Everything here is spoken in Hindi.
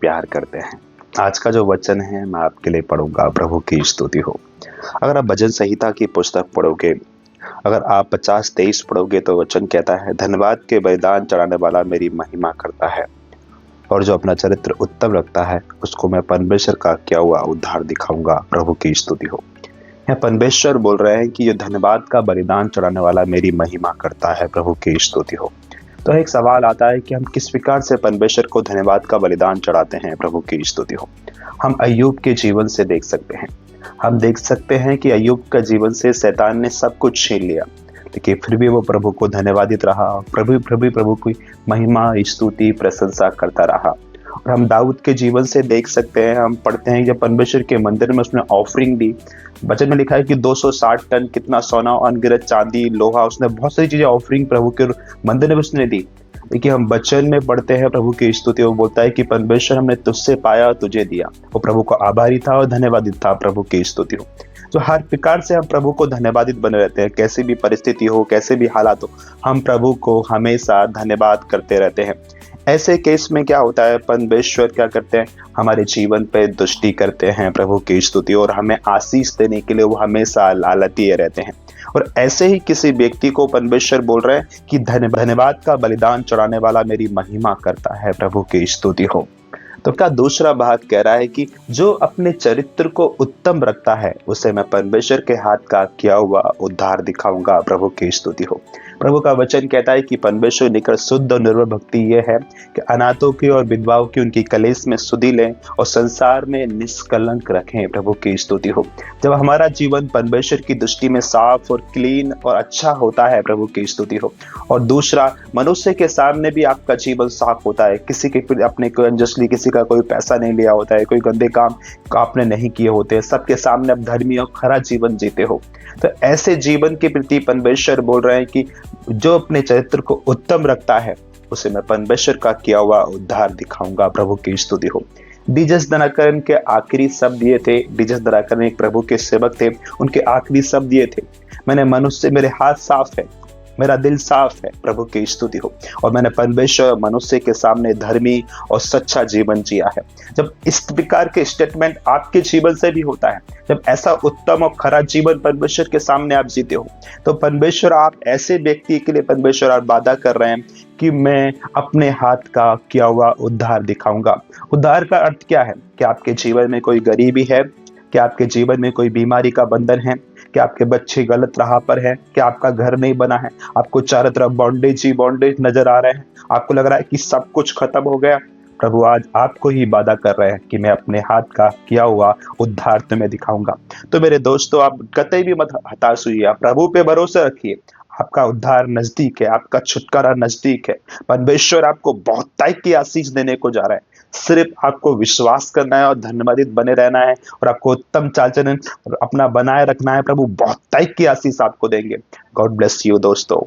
प्यार करते हैं। आज का जो वचन है मैं आपके लिए पढ़ूंगा। प्रभु की स्तुति हो। अगर आप भजन संहिता की पुस्तक पढ़ोगे, अगर आप 50:23 पढ़ोगे तो वचन कहता है, धन्यवाद के बलिदान चढ़ाने वाला मेरी महिमा करता है और जो अपना चरित्र उत्तम रखता है उसको मैं परमेश्वर का किया हुआ उद्धार दिखाऊंगा। प्रभु की स्तुति हो। यहाँ परमेश्वर बोल रहे हैं कि ये धन्यवाद का बलिदान चढ़ाने वाला मेरी महिमा करता है। प्रभु की स्तुति हो। तो एक सवाल आता है कि हम किस प्रकार से परमेश्वर को धन्यवाद का बलिदान चढ़ाते हैं। प्रभु की स्तुति हो। हम अय्यूब के जीवन से देख सकते हैं। हम देख सकते हैं कि अय्यूब का जीवन से शैतान ने सब कुछ छीन लिया, लेकिन फिर भी वो प्रभु को धन्यवादित रहा। प्रभु की महिमा, स्तुति, प्रशंसा करता रहा। और हम दाऊद के जीवन से देख सकते हैं, हम पढ़ते हैं जब परमेश्वर के मंदिर में उसने ऑफरिंग दी। वचन में लिखा है कि 260 टन कितना सोना, अनगिनत चांदी, लोहा, उसने बहुत सारी चीजें ऑफरिंग प्रभु के मंदिर में उसने दी। देखिए हम वचन में पढ़ते हैं प्रभु की स्तुति, वो बोलता है कि परमेश्वर हमने तुझसे पाया, तुझे दिया। वो प्रभु को आभारी था और धन्यवादित था। प्रभु की स्तुति हो। तो हर प्रकार से हम प्रभु को धन्यवादित बने रहते हैं। कैसी भी परिस्थिति हो, कैसे भी हालात हो, हम प्रभु को हमेशा धन्यवाद करते रहते हैं। ऐसे केस में क्या होता है, परमेश्वर क्या करते हैं, हमारे जीवन पे दृष्टि करते हैं। प्रभु की स्तुति, और हमें आशीष देने के लिए वो हमेशा लालती रहते हैं। और ऐसे ही किसी व्यक्ति को परमेश्वर बोल रहे हैं कि धन्यवाद का बलिदान चढ़ाने वाला मेरी महिमा करता है। प्रभु की स्तुति हो। तो क्या दूसरा भाग कह रहा है कि जो अपने चरित्र को उत्तम रखता है उसे मैं परमेश्वर के हाथ का किया हुआ उद्धार दिखाऊंगा। प्रभु की स्तुति हो। प्रभु का वचन कहता है कि परमेश्वर निकट शुद्ध और निर्मल भक्ति ये है कि अनाथों की और विधवाओं की उनकी कलेश में सुधि लें और संसार में निष्कलंक रखें। प्रभु की स्तुति हो। जब हमारा जीवन परमेश्वर की दृष्टि में साफ और क्लीन और अच्छा होता है, प्रभु की स्तुति हो। और दूसरा, मनुष्य के सामने भी आपका जीवन साफ होता है। किसी के अपने कोई अनजस्टली किसी का कोई पैसा नहीं लिया होता है, कोई गंदे काम आपने नहीं किए होते, सबके सामने आप धर्मी और खरा जीवन जीते हो। तो ऐसे जीवन के प्रति परमेश्वर बोल रहे हैं कि जो अपने चरित्र को उत्तम रखता है उसे मैं परमेश्वर का किया हुआ उद्धार दिखाऊंगा। प्रभु की स्तुति हो। डीजस दनाकरन के आखिरी शब्द ये थे। डीजस दनाकरन एक प्रभु के सेवक थे। उनके आखिरी शब्द ये थे, मैंने मनुष्य, मेरे हाथ साफ है, मेरा दिल साफ है। प्रभु की स्तुति हो। और मैंने परमेश्वर मनुष्य के सामने धर्मी और सच्चा जीवन जिया है। जब इस प्रकार के स्टेटमेंट आपके जीवन से भी होता है, जब ऐसा उत्तम और खरा जीवन परमेश्वर के सामने आप जीते हो, तो परमेश्वर आप ऐसे व्यक्ति के लिए परमेश्वर आप वादा कर रहे हैं कि मैं अपने हाथ का किया हुआ उद्धार दिखाऊंगा। उद्धार का अर्थ क्या है? कि आपके जीवन में कोई गरीबी है, कि आपके जीवन में कोई बीमारी का बंधन है, कि आपके बच्चे गलत राह पर है, कि आपका घर नहीं बना है, आपको चारों तरफ बॉन्डेज ही बॉन्डेज नजर आ रहे हैं, आपको लग रहा है कि सब कुछ खत्म हो गया। प्रभु आज आपको ही वादा कर रहे हैं कि मैं अपने हाथ का किया हुआ उद्धार तुम्हें दिखाऊंगा। तो मेरे दोस्तों, आप कतई भी मत हताश हुइए, आप प्रभु पे भरोसा रखिए। आपका उद्धार नजदीक है, आपका छुटकारा नजदीक है। परमेश्वर आपको बहुतायत की आशीष देने को जा रहा है। सिर्फ आपको विश्वास करना है और धन्यवादित बने रहना है और आपको उत्तम चाल चलन अपना बनाए रखना है। प्रभु बहुतायत की आशीष आपको देंगे। गॉड ब्लेस यू दोस्तों।